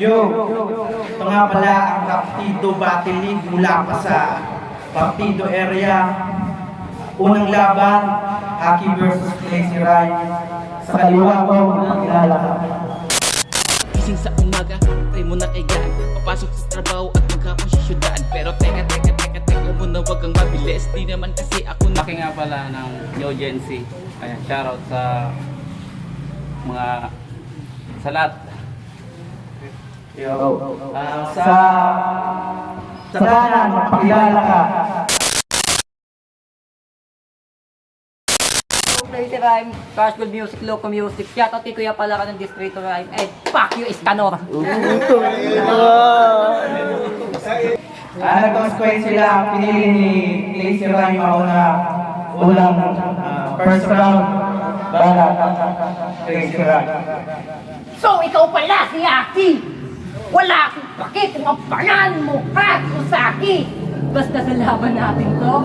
Yo, ito nga pala ang Partido Battle League mula pa sa Partido Area. Unang laban, Hockey versus Lazy Ride. Sa kaliwa ko, makilala ka. Gising sa umaga, try mo na kaya papasok sa trabaho at maghapon sa syudad. Pero teka muna, wag kang mabilis. Di naman kasi ako na Laki nga pala ng New Gen Z. Kaya shoutout sa mga sa lahat. Yo, sa kanan, makilala ka. Crazy Rhyme, Crash Gold Music, Loco Music. Shoutout kay Kuya pala ka ng Distrito Rhyme. And fuck you, Iskanor! Nag-cosplay sila, pinili ni Lazy Ride unang first round. Bala, Lazy Ride. So, ikaw pala si Aki! Wala akong pake kung ang pangalan mo, ha? Usaki! Basta sa laban natin to,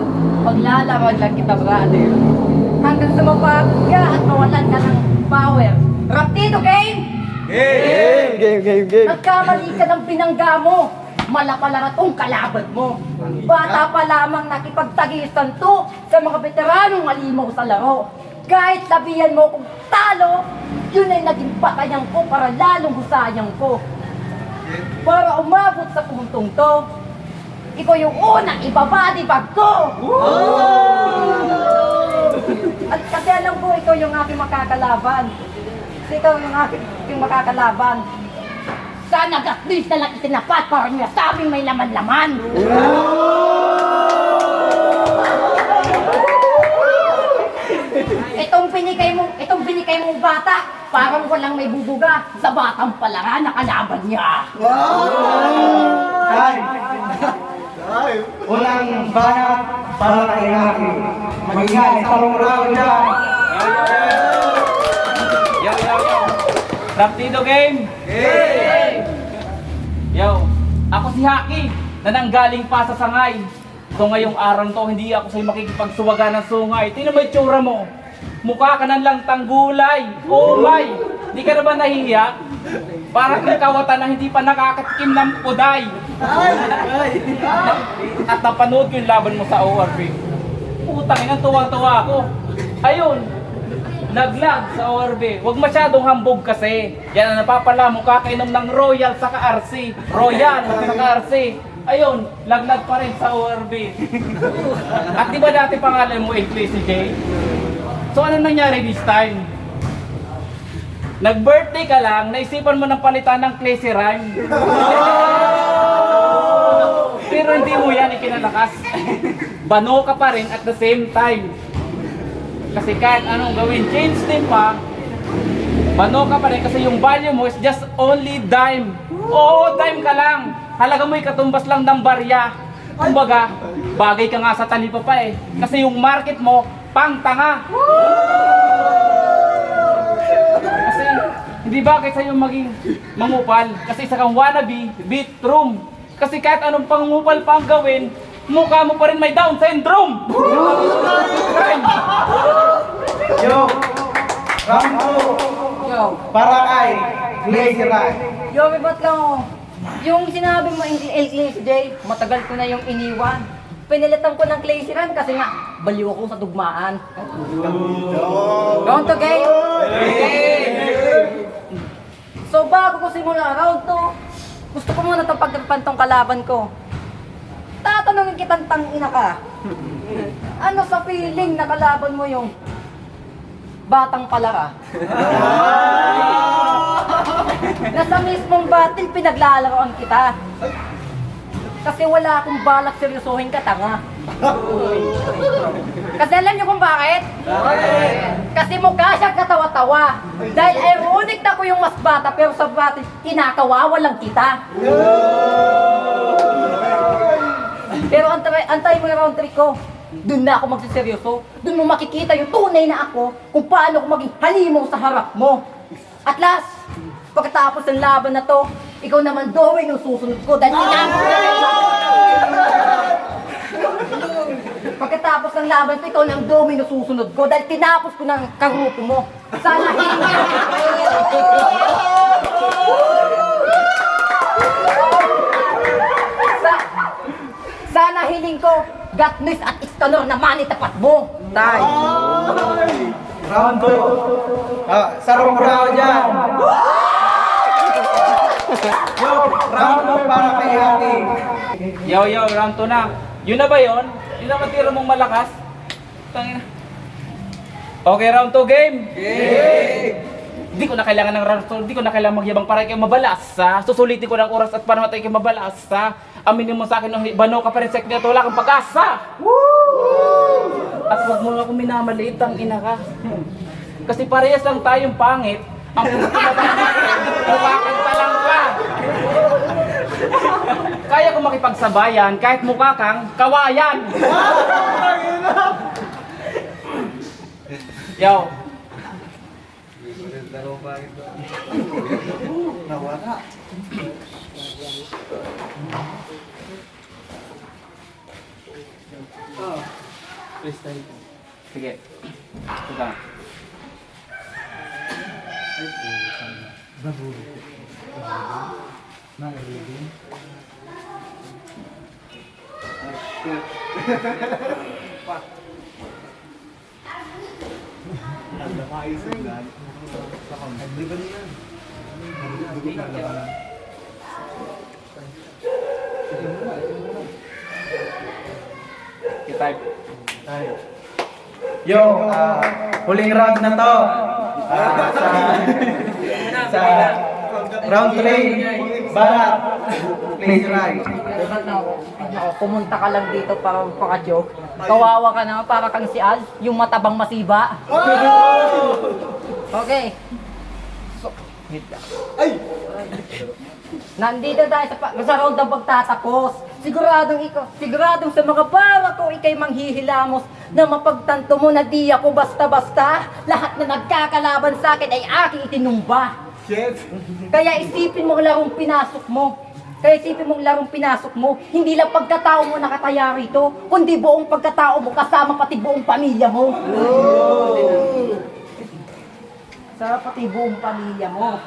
paglalaban lang kita, brother. Hanggang sa mapagya at mawalan ka ng power. Raptido game! Game. Nagkamali ka ng binangga mo. Malapala tong kalaban mo. Bata pa lamang nakipagtagisan to sa mga veteranong malimaw sa laro. Kahit sabihan mo kung talo, yun ay naging patayan ko para lalong husayang ko. Para umabot sa puntong to, ikaw yung unang ibabadibag ko! At kasi alam ko, ikaw yung aking makakalaban. Kasi ikaw yung aking makakalaban. Sana at least na lang itinapat para niya sabing may laman-laman. Itong binikay mong bata, parang walang may bubuga sa batang palara na kalaban niya. Unang banat para kay Hockey. Mag-ingay sa round dyan. Yo. Raptido game! Yo, ako si Haki na nanggaling pa sa sangay. So ngayong araw to, hindi ako sa'yo makikipagsuwaga ng sungay. Tingnan mo yung tsura mo. Mukha ka nang lang tanggulay. Oh my! Di ka na ba nahihiya? Para kang kawatan na hindi pa nakakatikim ng puday. At napanood ko yung laban mo sa ORB. Putang ina, tuwa-tuwa ako. Ayun, naglag sa ORB. Huwag masyadong hambog kasi. Yan ang napapala mo, kakainom ng Royal sa RC. Royal sa RC. Ayun, laglag pa rin sa ORB. At di ba dati pangalan mo si Jay? So ano nangyari this time? Nag-birthday ka lang, naisipan mo ng palitan ng Lazy Rhyme. Pero hindi mo yan ikinalakas. Bano ka pa rin at the same time. Kasi kahit anong gawin, change din pa, bano ka pa rin kasi yung value mo is just only dime. Oo, dime ka lang. Halaga mo katumbas lang ng barya. Kumbaga, bagay ka nga sa talipa pa eh. Kasi yung market mo, pang tanga. Kasi hindi bagay sa'yo maging mangupal. Kasi isa kang wannabe, beat room. Kasi kahit anong pangungupal pa ang gawin, mukha mo pa rin may Down syndrome. Yo, round 2 Yo, para kay Lazy Ride. yo, may ba't lang ako? Yung sinabi mo El Clazy Day, matagal ko na yung iniwan. Pinilitan ko ng Clazy Run kasi nga, baliw ako sa tugmaan. Round to game? So bago ko simula round to, gusto ko muna itong pagkapan tong kalaban ko. Tatanungin kitang tangina ka. Ano sa feeling na kalaban mo yung batang palara? Nasa mismong battle pinaglalaroan kita. Kasi wala akong balak seryosohin ka, tanga. Kasi alam niyo kung bakit? Kasi mukha siya katawa-tawa. Dahil ironic na ko yung mas bata pero sa battle kinakawawa lang kita. Pero antay mo yung round 3 ko. Doon na ako magsiseryoso. Doon mo makikita yung tunay na ako kung paano ako maging halimaw sa harap mo. At last, pagkatapos ng laban na to, ikaw naman daw ay nung susunod ko dahil tinapos na rin ako. Pagkatapos ng laban to, ikaw ng domino susunod ko dahil tinapos ko ng karupo mo. Sana hindi. hiling ko, Gatnis at Iskanor naman itapat mo. Tay. Round 2. Sarong round dyan. Yo, round 2 para kay Aki. Yo, round 2 na. Yun na ba yun? Yun na ba tira mong malakas? Tangina. Okay, round 2 game. Di ko na kailangan ng round 2, di ko na kailangan magyabang para kayo mabalas, ha? Susulitin ko ng oras at para matay kayo mabalas, ha? Aminin mo sa akin nung bano ka pa rin sa akin at wala kang pag-asa. At huwag mo akong minamaliit ang ina ka. Kasi parehas lang tayong pangit. Ang puso na mukha lang ka. Kaya ko makipagsabayan kahit mukha kang kawayan. Yo. Nawala. Freestyle. Sige. Sige. Type. Yo, huling round na to. Sa round 3, Barat. Please right. Ako, pumunta ka lang dito para magpaka-joke. Kawawa ka naman, para kang si Al, yung matabang masiba. Okay. So, wait lang. Nandito tayo sa round ng pagtatapos. Siguradong sa mga para ko, ikay manghihilamos na mapagtanto mo na di ako basta-basta. Lahat na nagkakalaban sa akin ay aking itinumba. Kaya isipin mo ang larong pinasok mo. Hindi lang pagkatao mo nakataya rito, kundi buong pagkatao mo kasama pati buong pamilya mo. Sa pati buong pamilya mo.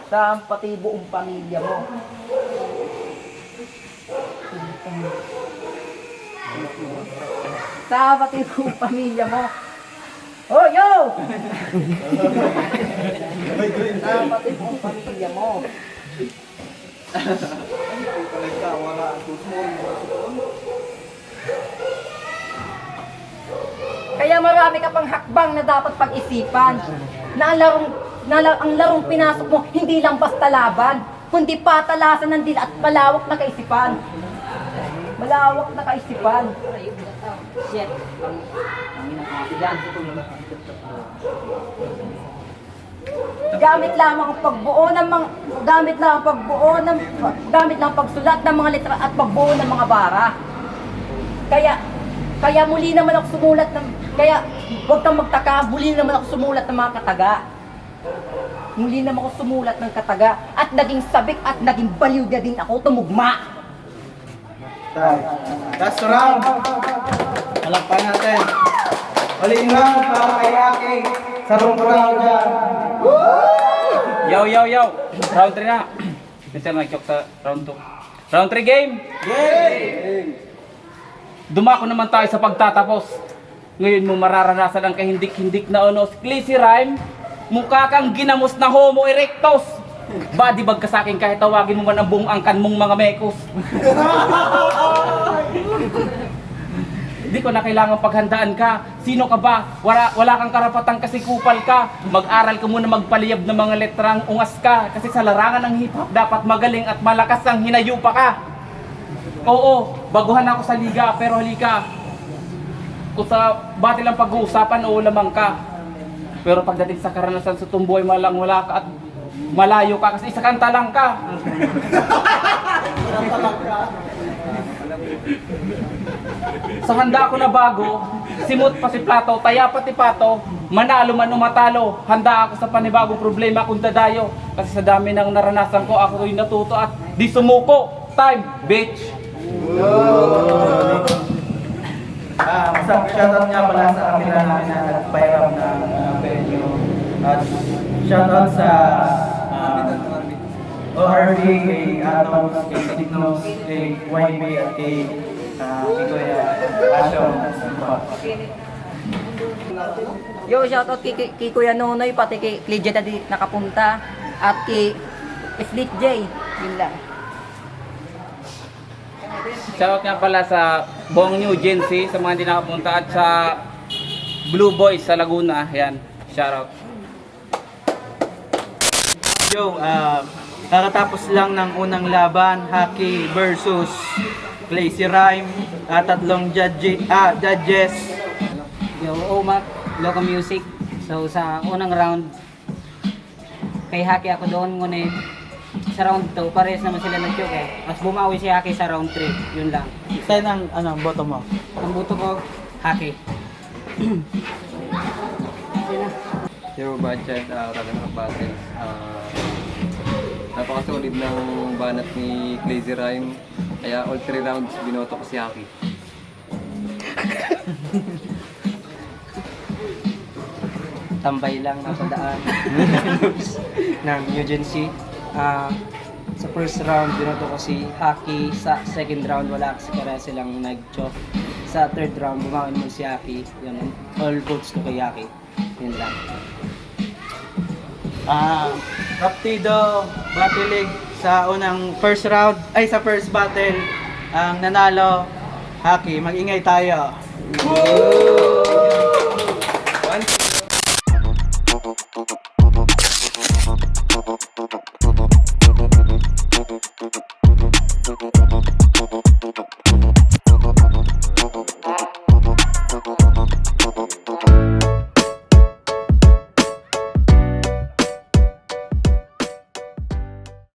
Sa pati buong pamilya mo. Sa pati buong pamilya mo. Oh, yo! Sa pati buong pamilya mo. Kaya marami ka pang hakbang na dapat pag-isipan. Na ang larong pinasok mo, hindi lang basta laban, kundi patalasan ng dila at malawak na kaisipan. Malawak na kaisipan. Shit. Gamit lamang ang pagsulat ng mga letra at pagbuo ng mga bara. Kaya muli naman ako sumulat huwag kang magtaka, muli naman ako sumulat ng mga kataga. Muli naman ako sumulat ng kataga at naging sabik at naging baliw na din ako tumugma. Last round. Palakpan natin. Huling round para kay Aki. Sarong round dyan. Yo. Round 3 na. Minsan nag-joke sa round 2. Round 3 game. Dumako naman tayo sa pagtatapos. Ngayon mo mararanasan ang kahindik-hindik na Clissy Rhyme. Mukha kang ginamos na Homo erectus. Body bag ka sa akin kahit tawagin mo man ang buong angkan mong mga mekos. Hindi ko na kailangan paghandaan ka. Sino ka ba? Wala kang karapatang kasi kupal ka. Mag-aral ka muna magpaliyab ng mga letrang ungas ka. Kasi sa larangan ng hip-hop dapat magaling at malakas ang hinayupa ka. Oo, baguhan ako sa liga pero halika. Kung sa bati lang pag-uusapan o lamang ka. Pero pagdating sa karanasan sa tumbuhay malang wala ka at malayo ka kasi isa kanta lang ka. Sa handa ako na bago, simot pa si Plato, taya pati pato, manalo man o matalo, handa ako sa panibagong problema kung dadayo. Kasi sa dami ng naranasan ko, ako rin natuto at di sumuko. Time, bitch! Shoutout nga pala sa kanila namin na nagpairam ng venue. At shoutout sa ORB, kay Atom, kay Signos, kay YB, at kay Kuya Asyon. Yo, shoutout kay Kuya Nonoy, pati kay Legend na di nakapunta. At kay Split J. Yun lang. Shoutout nga pala sa buong New Gen Z, sa mga hindi nakapunta, at sa Blue Boys sa Laguna. Yan, shoutout. Yo, kakatapos lang ng unang laban, Haki versus Lazy Rhyme, tatlong judges. Yo, Omak, Loco Music. So sa unang round, kay Haki ako doon ngunit sa round 2, pares naman sila nag-choke eh. Mas bumawi si Haki sa round 3, yun lang. Saan ang boto mo? Ang buto ko, Haki. Yo, Budget, Ragnarok Battles. Napakasolid ng banat ni Lazy Rhyme. Kaya all 3 rounds binoto ko si Haki. Tambay lang na padaan ng Eugency. Sa first round, binoto ko si Haki. Sa second round, wala kasi para silang nag-choke. Sa third round, bumawi mo si Haki. Yun, all votes ko kay Haki. Yun lang. Partido Battle League sa first battle, ang nanalo Haki. Mag-ingay tayo.